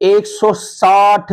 160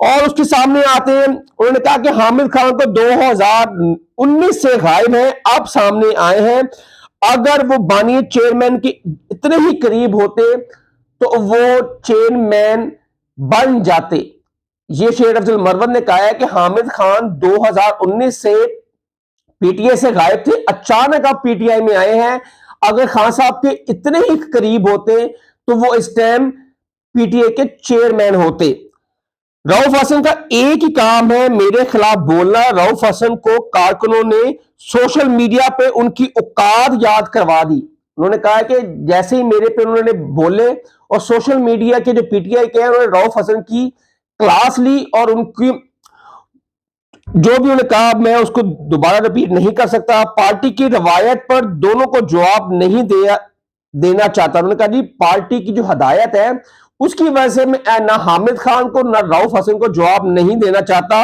اور اس کے سامنے آتے ہیں، انہوں نے کہا کہ حامد خان کو 2019 سے غائب ہیں، اب سامنے آئے ہیں، اگر وہ بانی چیئرمین کے اتنے ہی قریب ہوتے تو وہ چیئرمین بن جاتے۔ یہ شیر افضل مروت نے کہا ہے کہ حامد خان 2019 سے پی ٹی آئی سے غائب تھے، اچانک آپ پی ٹی آئی میں آئے ہیں، اگر خان صاحب کے اتنے ہی قریب ہوتے تو وہ اس ٹائم پی ٹی آئی کے چیئرمین ہوتے۔ رؤف حسن کا ایک ہی کام ہے میرے خلاف بولنا۔ رؤف حسن کو کارکنوں نے سوشل میڈیا پہ ان کی اوقات یاد کروا دی۔ انہوں نے کہا کہ جیسے ہی میرے پہ انہوں نے بولے اور سوشل میڈیا کے جو پی ٹی آئی کے ہیں، انہوں نے رؤف حسن کی کلاس لی اور ان کی جو بھی انہوں نے کہا میں اس کو دوبارہ رپیٹ نہیں کر سکتا۔ پارٹی کی روایت پر دونوں کو جواب نہیں دینا چاہتا۔ انہوں نے کہا جی پارٹی کی جو ہدایت ہے اس کی وجہ سے میں نہ حامد خان کو نہ رؤف حسن کو جواب نہیں دینا چاہتا۔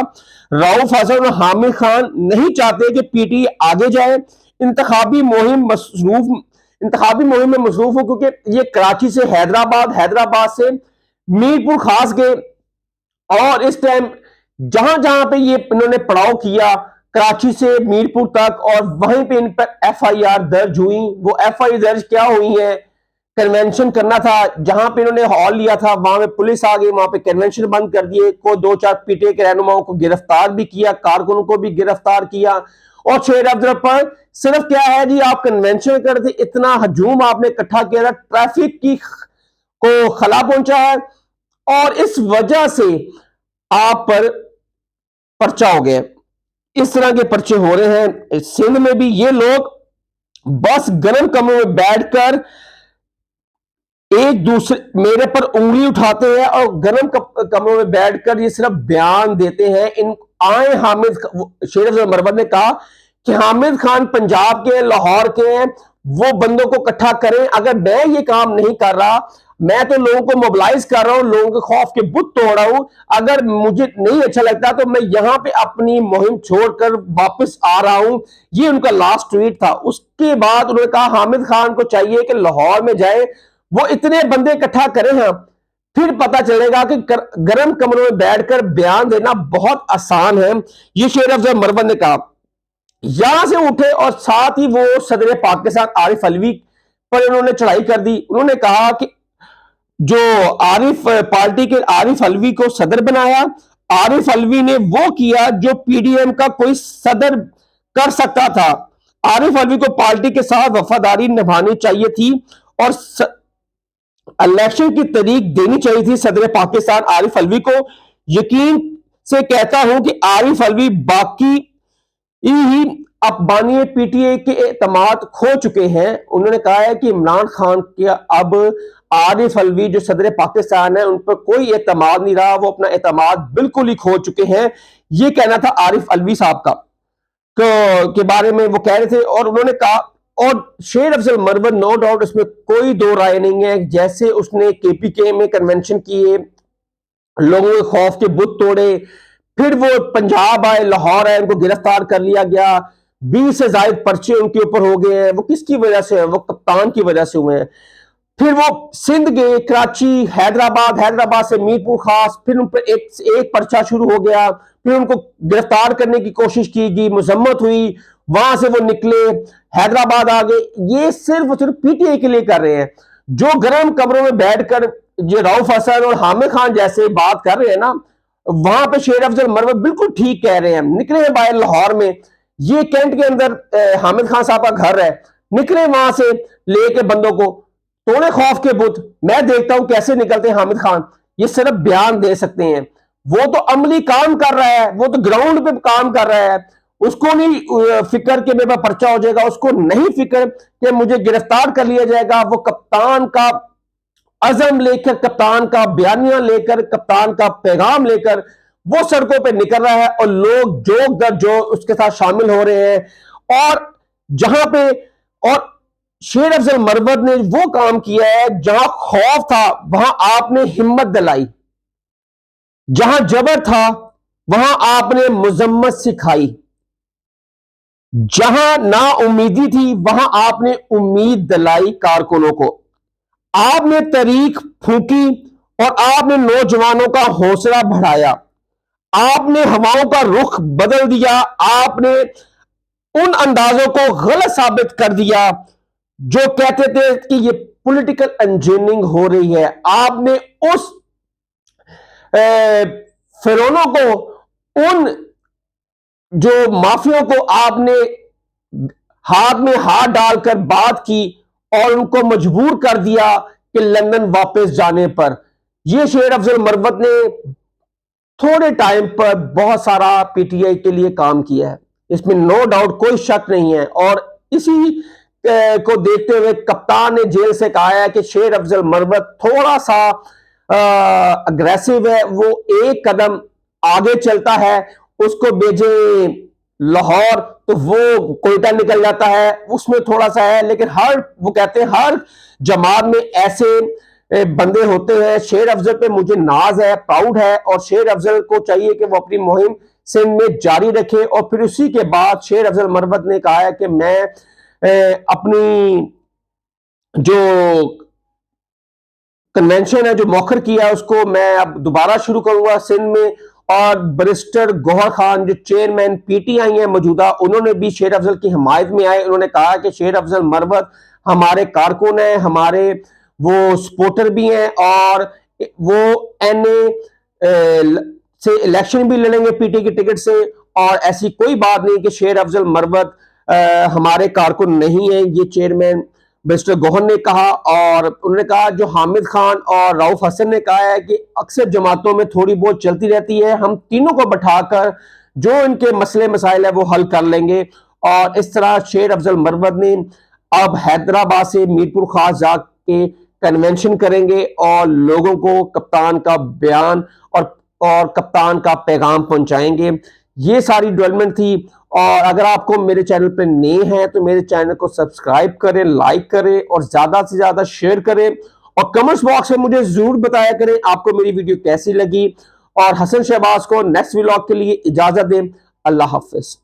رؤف حسن اور حامد خان نہیں چاہتے کہ پی ٹی آگے جائے، انتخابی مہم میں مصروف ہو، کیونکہ یہ کراچی سے حیدرآباد سے میرپور خاص گئے اور اس ٹائم جہاں پہ یہ انہوں نے پڑاؤ کیا کراچی سے میرپور تک، اور وہیں پہ ان پر ایف آئی آر درج ہوئی۔ وہ ایف آئی درج کیا ہوئی ہیں، کنونشن کرنا تھا، جہاں پہ انہوں نے ہال لیا تھا وہاں پہ پولیس آ گئی، وہاں پہ کنونشن بند کر دیے، کو 2-4 پی ٹی آئی کے رہنماؤں کو گرفتار بھی کیا، کارکنوں کو بھی گرفتار کیا، اور شیر افضل پر صرف کیا ہے جی آپ کنونشن کر تھے، اتنا ہجوم آپ نے اکٹھا کیا تھا، ٹریفک کی کو خلا پہنچا ہے، اور اس وجہ سے آپ پر پرچہ ہو گئے۔ اس طرح کے پرچے ہو رہے ہیں سندھ میں بھی۔ یہ لوگ بس گرم کمروں میں بیٹھ کر ایک دوسرے میرے پر انگلی اٹھاتے ہیں اور گرم کمروں میں بیٹھ کر یہ صرف بیان دیتے ہیں۔ شیر افضل مروت نے کہا کہ حامد خان پنجاب کے لاہور کے ہیں، وہ بندوں کو اکٹھا کریں، اگر میں یہ کام نہیں کر رہا، میں تو لوگوں کو موبلائز کر رہا ہوں، لوگوں کے خوف کے بت توڑ رہا ہوں، اگر مجھے نہیں اچھا لگتا تو میں یہاں پہ اپنی مہم چھوڑ کر واپس آ رہا ہوں۔ یہ ان کا لاسٹ ٹویٹ تھا۔ اس کے بعد انہوں نے کہا حامد خان کو چاہیے کہ لاہور میں جائے، وہ اتنے بندے اکٹھا کریں ہیں، پھر پتا چلے گا کہ گرم کمروں میں بیٹھ کر بیان دینا بہت آسان ہے۔ یہ شیر افضل مروت نے کہا۔ یہاں سے اٹھے اور ساتھ ہی وہ صدر پاکستان عارف علوی پر انہوں نے چڑھائی کر دی۔ انہوں نے کہا کہ جو پارٹی کے عارف علوی کو صدر بنایا، عارف علوی نے وہ کیا جو پی ڈی ایم کا کوئی صدر کر سکتا تھا۔ عارف علوی کو پارٹی کے ساتھ وفاداری نبھانی چاہیے تھی اور الیکشن کی تاریخ دینی چاہیے تھی صدر پاکستان عارف علوی کو۔ یقین سے کہتا ہوں کہ عارف علوی باقی ہی اب بانی پی ٹی آئی کے اعتماد کھو چکے ہیں۔ انہوں نے کہا ہے کہ عمران خان کے اب عارف علوی جو صدر پاکستان ہے ان پر کوئی اعتماد نہیں رہا، وہ اپنا اعتماد بالکل ہی کھو چکے ہیں۔ یہ کہنا تھا عارف علوی صاحب کا کے بارے میں وہ کہہ رہے تھے، اور انہوں نے کہا، اور شیر افضل مروت نو ڈاؤٹ اس میں کوئی دو رائے نہیں ہے، جیسے اس نے کے پی کے میں کنونشن کیے، لوگوں کے خوف کے بت توڑے، پھر وہ پنجاب آئے، لاہور آئے، ان کو گرفتار کر لیا گیا، 20 سے زائد پرچے ان کے اوپر ہو گئے ہیں۔ وہ کس کی وجہ سے؟ وہ کپتان کی وجہ سے ہوئے ہیں۔ پھر وہ سندھ گئے، کراچی، حیدرآباد سے میرپور خاص، پھر ان پر ایک پرچہ شروع ہو گیا، پھر ان کو گرفتار کرنے کی کوشش کی گئی، مذمت ہوئی، وہاں سے وہ نکلے، حیدرآباد آ گئے۔ یہ صرف پی ٹی آئی کے لیے کر رہے ہیں۔ جو گرم کمروں میں بیٹھ کر جو رؤف حسن اور حامد خان جیسے بات کر رہے ہیں نا، وہاں پہ شیر افضل مروت بالکل ٹھیک کہہ رہے ہیں۔ نکلے ہیں باہر لاہور میں، یہ کینٹ کے اندر حامد خان صاحب کا گھر ہے، نکلے وہاں سے لے کے بندوں کو، توڑے خوف کے بت۔ میں دیکھتا ہوں کیسے نکلتے ہیں حامد خان، یہ صرف بیان دے سکتے ہیں، وہ تو عملی کام کر رہا ہے، وہ تو گراؤنڈ پہ کام کر رہا ہے۔ اس کو نہیں فکر کہ میرے پاس پرچہ ہو جائے گا، اس کو نہیں فکر کہ مجھے گرفتار کر لیا جائے گا۔ وہ کپتان کا عزم لے کر، کپتان کا بیانیہ لے کر، کپتان کا پیغام لے کر وہ سڑکوں پہ نکل رہا ہے، اور لوگ جوک در جو اس کے ساتھ شامل ہو رہے ہیں۔ اور جہاں پہ اور شیر افضل مروت نے وہ کام کیا ہے، جہاں خوف تھا وہاں آپ نے ہمت دلائی، جہاں جبر تھا وہاں آپ نے مذمت سکھائی، جہاں نا امیدی تھی وہاں آپ نے امید دلائی کارکنوں کو۔ آپ نے تاریخ پھونکی اور آپ نے نوجوانوں کا حوصلہ بڑھایا۔ آپ نے ہواؤں کا رخ بدل دیا، آپ نے ان اندازوں کو غلط ثابت کر دیا جو کہتے تھے کہ یہ پولیٹیکل انجینئرنگ ہو رہی ہے۔ آپ نے اس فرعونوں کو، ان جو مافیوں کو آپ نے ہاتھ میں ہاتھ ڈال کر بات کی اور ان کو مجبور کر دیا کہ لندن واپس جانے پر۔ یہ شیر افضل مروت نے تھوڑے ٹائم پر بہت سارا پی ٹی آئی کے لیے کام کیا ہے، اس میں نو ڈاؤٹ کوئی شک نہیں ہے، اور اسی کو دیکھتے ہوئے کپتان نے جیل سے کہا ہے کہ شیر افضل مروت تھوڑا سا اگریسو ہے، وہ ایک قدم آگے چلتا ہے، اس کو بھیجیں لاہور تو وہ کوئٹہ نکل جاتا ہے، اس میں تھوڑا سا ہے، لیکن وہ کہتے ہیں ہر جماعت میں ایسے بندے ہوتے ہیں۔ شیر افضل پہ مجھے ناز ہے، پراؤڈ ہے، اور شیر افضل کو چاہیے کہ وہ اپنی مہم سندھ میں جاری رکھے۔ اور پھر اسی کے بعد شیر افضل مروت نے کہا ہے کہ میں اپنی جو کنونشن ہے جو موخر کیا ہے اس کو میں اب دوبارہ شروع کروں گا سندھ میں۔ اور برسٹر گوہر خان جو چیئرمین پی ٹی آئی ہیں موجودہ، انہوں نے بھی شیر افضل کی حمایت میں آئے، انہوں نے کہا کہ شیر افضل مروت ہمارے کارکن ہیں، ہمارے وہ سپورٹر بھی ہیں، اور وہ این اے سے الیکشن بھی لڑیں گے پی ٹی کی ٹکٹ سے، اور ایسی کوئی بات نہیں کہ شیر افضل مروت ہمارے کارکن نہیں ہیں، یہ چیئرمین مسٹر گوہر نے کہا۔ اور انہوں نے کہا جو حامد خان اور رؤف حسن نے کہا ہے کہ اکثر جماعتوں میں تھوڑی بہت چلتی رہتی ہے، ہم تینوں کو بٹھا کر جو ان کے مسئلے مسائل ہے وہ حل کر لیں گے۔ اور اس طرح شیر افضل مروت نے اب حیدرآباد سے میر پور خاص جا کے کنونشن کریں گے اور لوگوں کو کپتان کا بیان اور کپتان کا پیغام پہنچائیں گے۔ یہ ساری ڈیولپمنٹ تھی، اور اگر آپ کو میرے چینل پہ نئے ہیں تو میرے چینل کو سبسکرائب کریں، لائک کریں، اور زیادہ سے زیادہ شیئر کریں، اور کمنٹس باکس میں مجھے ضرور بتایا کریں آپ کو میری ویڈیو کیسی لگی۔ اور حسن شہباز کو نیکسٹ ولاگ کے لیے اجازت دیں۔ اللہ حافظ۔